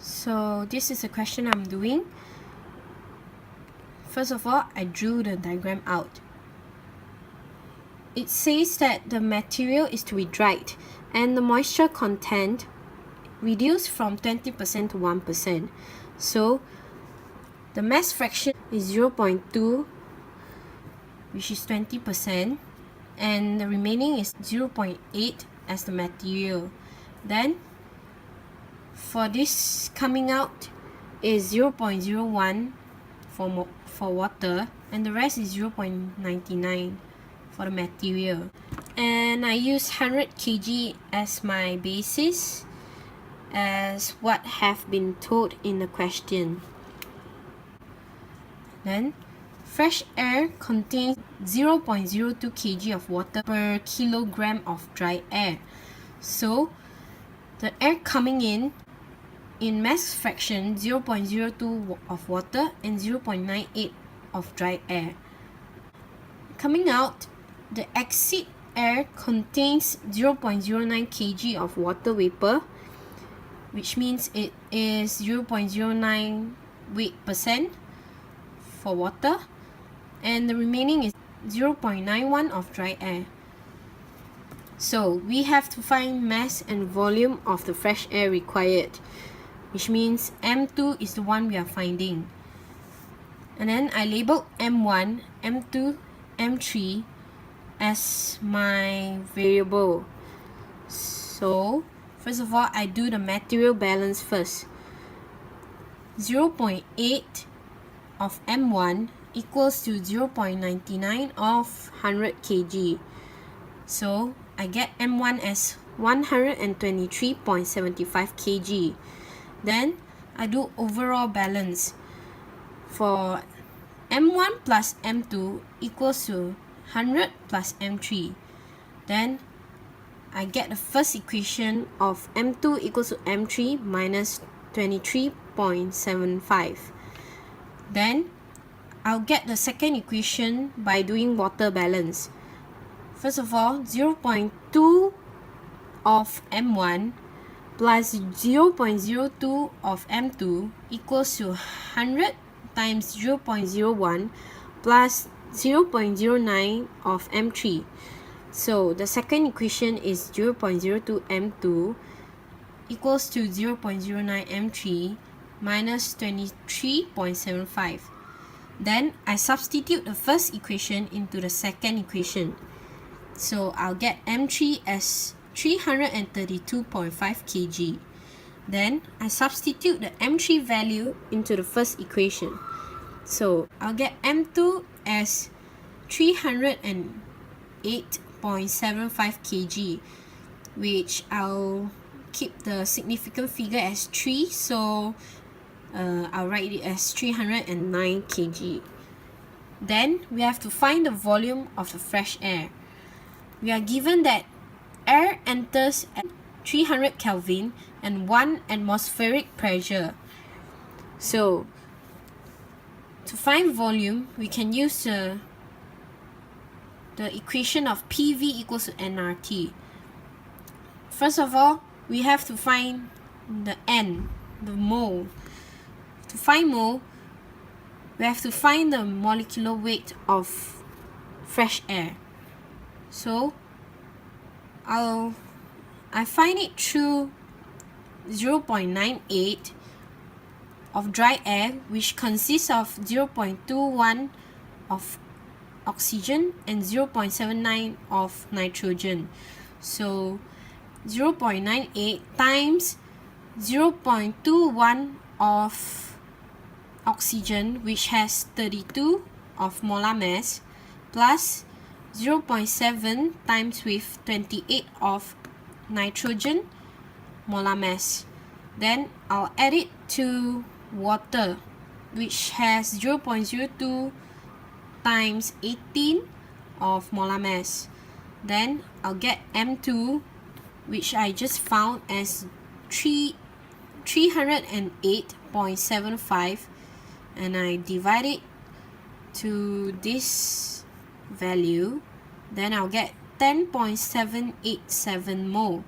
So this is a question I'm doing. First of all, I drew the diagram out. It says that the material is to be dried and the moisture content reduced from 20% to 1%. So the mass fraction is 0.2, which is 20%, and the remaining is 0.8 as the material. Then for this coming out is 0.01 for water, and the rest is 0.99 for the material. And I use 100 kg as my basis, as what have been told in the question. Then fresh air contains 0.02 kg of water per kilogram of dry air. So the air coming in mass fraction 0.02 of water and 0.98 of dry air. Coming out, the exit air contains 0.09 kg of water vapor, which means it is 0.09 weight% for water, and the remaining is 0.91 of dry air. So we have to find mass and volume of the fresh air required, which means M2 is the one we are finding. And then I labeled M1, M2, M3 as my variable. So first of all, I do the material balance first. 0.8 of M1 equals to 0.99 of 100 kg. So I get M1 as 123.75 kg. Then I do overall balance. For M1 plus M2 equals to 100 plus M3. Then I get the first equation of M2 equals to M3 minus 23.75. Then I'll get the second equation by doing water balance. First of all, 0.2 of M1 plus 0.02 of M2 equals to 100 times 0.01 plus 0.09 of M3. So the second equation is 0.02 M2 equals to 0.09 M3 minus 23.75. Then I substitute the first equation into the second equation. So I'll get M3 as 332.5 kg. Then I substitute the M3 value into the first equation. So I'll get M2 as 308.75 kg, which I'll keep the significant figure as 3, so I'll write it as 309 kg. Then we have to find the volume of the fresh air. We are given that air enters at 300 Kelvin and 1 atmospheric pressure. So to find volume, we can use the equation of PV equals to nRT. First of all, we have to find the N, the mole. To find mole, we have to find the molecular weight of fresh air. So I find it through 0.98 of dry air, which consists of 0.21 of oxygen and 0.79 of nitrogen. So 0.98 times 0.21 of oxygen, which has 32 of molar mass, plus 0.7 times with 28 of nitrogen molar mass. Then I'll add it to water, which has 0.02 times 18 of molar mass. Then I'll get M2, which I just found as 308.75, and I divide it to this value. Then I'll get 10.787 mole.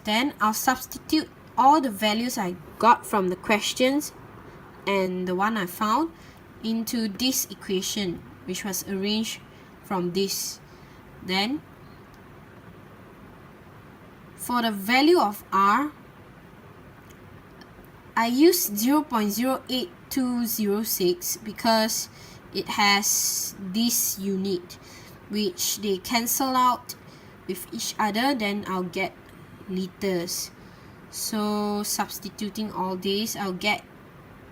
Then I'll substitute all the values I got from the questions and the one I found into this equation, which was arranged from this. Then for the value of R, I used 0.08206 because it has this unit, which they cancel out with each other, then I'll get liters. So substituting all this, I'll get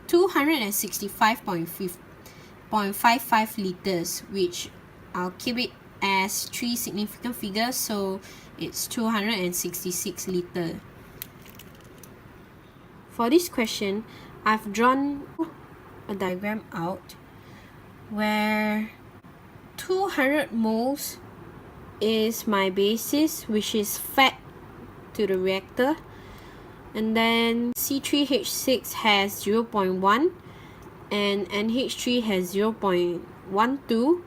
265.55 liters, which I'll keep it as 3 significant figures, so it's 266 liters. For this question, I've drawn a diagram out where 200 moles is my basis, which is fed to the reactor, and then C3H6 has 0.1 and NH3 has 0.12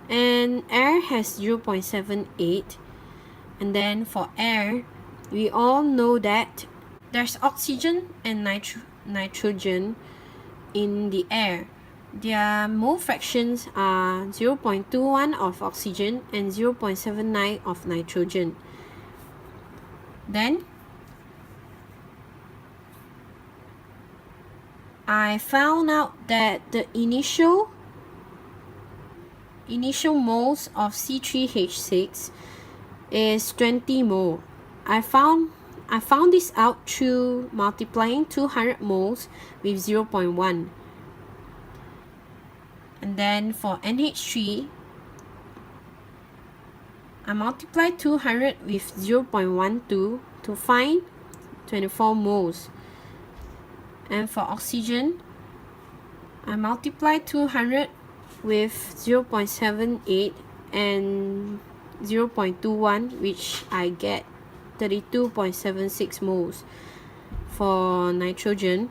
and air has 0.78. And then for air, we all know that there's oxygen and nitrogen in the air. Their mole fractions are 0.21 of oxygen and 0.79 of nitrogen. Then I found out that the initial moles of C3H6 is 20 mole. I found this out through multiplying 200 moles with 0.1. And then for NH3, I multiply 200 with 0.12 to find 24 moles. And for oxygen, I multiply 200 with 0.78 and 0.21, which I get 32.76 moles. For nitrogen,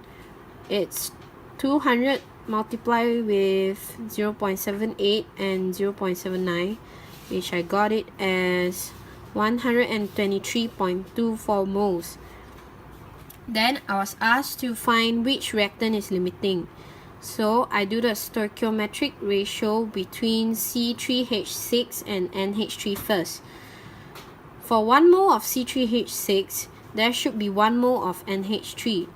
it's 200 multiplied with 0.78 and 0.79, which I got it as 123.24 moles. Then I was asked to find which reactant is limiting. So I do the stoichiometric ratio between C3H6 and NH3 first. For 1 mole of C3H6, there should be 1 mole of NH3.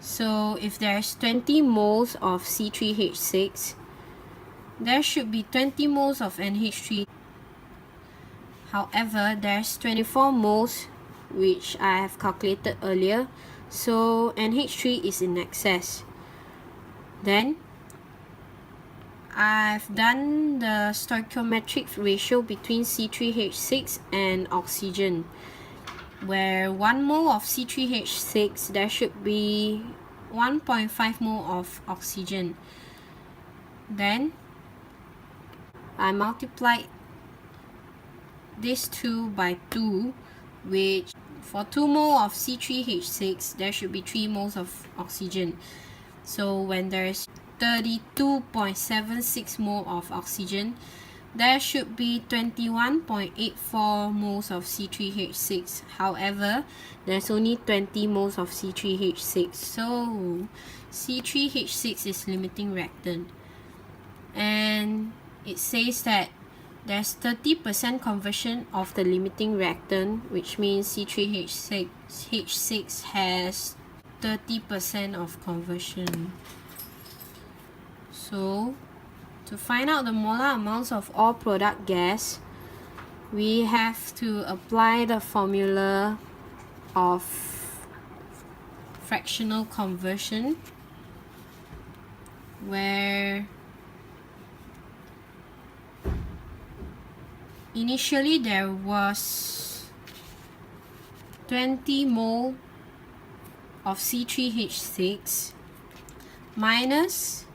So if there's 20 moles of C3H6, there should be 20 moles of NH3. However, there's 24 moles, which I have calculated earlier, so NH3 is in excess. Then I've done the stoichiometric ratio between C3H6 and oxygen, where 1 mole of C3H6, there should be 1.5 mole of oxygen. Then I multiplied this 2 by 2, which for 2 mole of C3H6, there should be 3 moles of oxygen. So when there's 32.76 mole of oxygen, there should be 21.84 moles of C3H6. However, there's only 20 moles of C3H6. So C3H6 is limiting reactant. And it says that there's 30% conversion of the limiting reactant, which means C3H6 has 30% of conversion. So to find out the molar amounts of all product gas, we have to apply the formula of fractional conversion, where initially there was 20 mole of C3H6 minus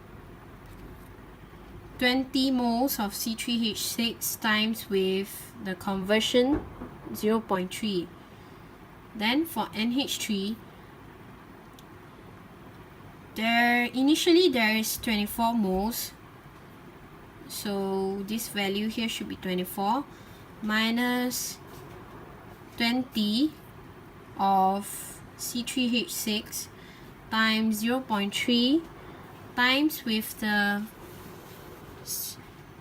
20 moles of C3H6 times with the conversion 0.3. Then for NH3, initially there is 24 moles, so this value here should be 24 minus 20 of C3H6 times 0.3 times with the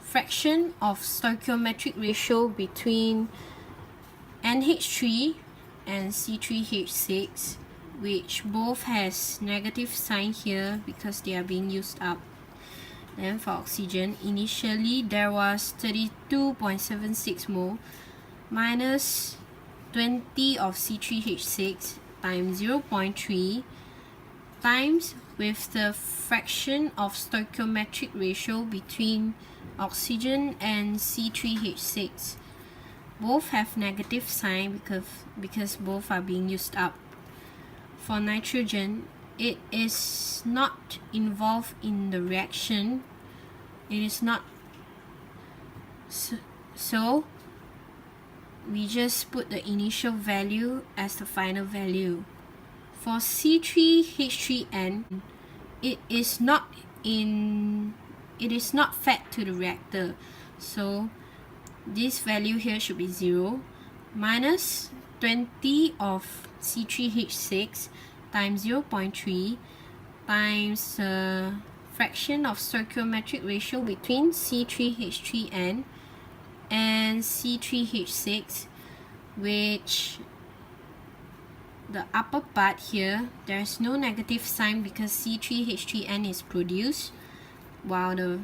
fraction of stoichiometric ratio between NH3 and C3H6, which both has negative sign here because they are being used up. Then for oxygen, initially there was 32.76 mole minus 20 of C3H6 times 0.3 times with the fraction of stoichiometric ratio between oxygen and C3H6. Both have negative sign because both are being used up. For nitrogen, it is not involved in the reaction. It is not. So we just put the initial value as the final value. For C3H3N, it is not fed to the reactor. So this value here should be 0 minus 20 of C3H6 times 0.3 times the fraction of stoichiometric ratio between C3H3N and C3H6, which the upper part here, there's no negative sign because C3H3N is produced, while the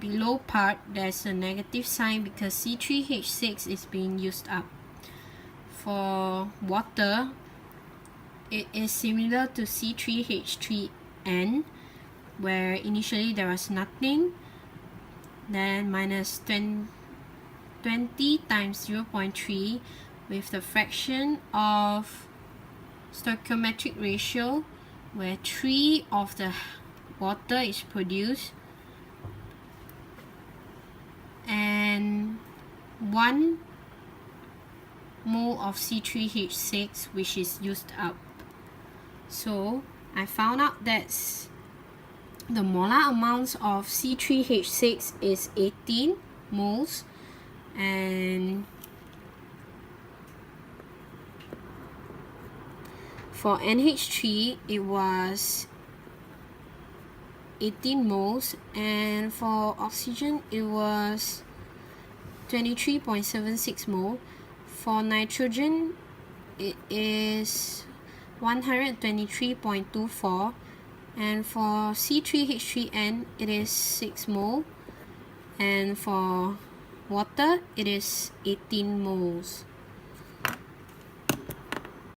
below part there's a negative sign because C3H6 is being used up. For water, it is similar to C3H3N, where initially there was nothing, then minus 20 times 0.3 with the fraction of stoichiometric ratio, where 3 of the water is produced and 1 mole of C3H6 which is used up. So I found out that the molar amounts of C3H6 is 18 moles, and for NH3 it was 18 moles, and for oxygen it was 23.76 mole. For nitrogen it is 123.24, and for C3H3N it is 6 mole, and for water it is 18 moles.